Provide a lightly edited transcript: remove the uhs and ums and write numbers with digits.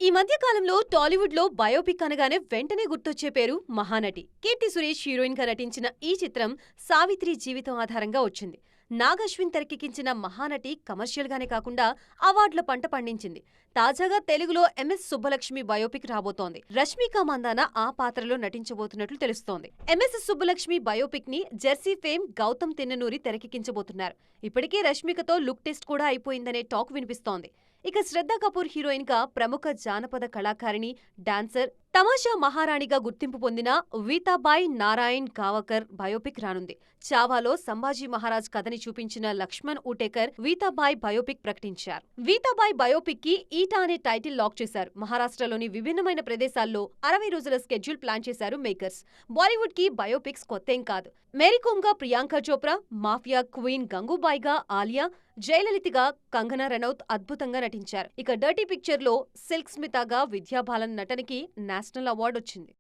ఈ మధ్య కాలంలో టాలీవుడ్ లో బయోపిక్ అనగానే వెంటనే గుర్తొచ్చే పేరు మహానటి. కీర్తి సురేష్ హీరోయిన్ గా నటించిన ఈ చిత్రం సావిత్రి జీవితం ఆధారంగా వచ్చింది. నాగ్ అశ్విన్ తెరకెక్కించిన మహానటి కమర్షియల్ గానే కాకుండా అవార్డుల పంట పండించింది. తాజాగా తెలుగులో ఎంఎస్ సుబ్బలక్ష్మి బయోపిక్ రాబోతోంది. రష్మిక మందాన ఆ పాత్రలో నటించబోతున్నట్లు తెలుస్తోంది. ఎంఎస్ సుబ్బలక్ష్మి బయోపిక్ ని జెర్సీ ఫేమ్ గౌతమ్ తిన్ననూరి తెరకెక్కించబోతున్నారు. ఇప్పటికే రష్మికతో లుక్ టెస్ట్ కూడా అయిపోయిందనే టాక్ వినిపిస్తోంది. ఇక శ్రద్ధా కపూర్ హీరోయిన్ గా ప్రముఖ జానపద కళాకారిణి, డాన్సర్, తమాషా మహారాణిగా గుర్తింపు పొందిన వీతాబాయ్ నారాయణ్ గావకర్ బయోపిక్ రానుంది. చావాలో సంభాజీ మహారాజ్ కథని చూపించిన లక్ష్మణ్ ఊటేకర్ వీతాబాయ్ బయోపిక్ ప్రకటించారు. వీతాబాయ్ బయోపిక్ కి ఈటా అనే టైటిల్ లాక్ చేశారు. మహారాష్ట్రలోని విభిన్నమైన ప్రదేశాల్లో 60 రోజుల స్కెడ్యూల్ ప్లాన్ చేశారు మేకర్స్. బాలీవుడ్ కి బయోపిక్స్ కొత్తేం కాదు. మేరీకోమ్ గా ప్రియాంక చోప్రా, మాఫియా క్వీన్ గంగూబాయిగా ఆలియా, జయలలితగా కంగనా రనౌత్ అద్భుతంగా నటించారు. ఇక డర్టీ పిక్చర్ లో సిల్క్ స్మితగా విద్యా బాలన్ నటనకి నేషనల్ అవార్డు వచ్చింది.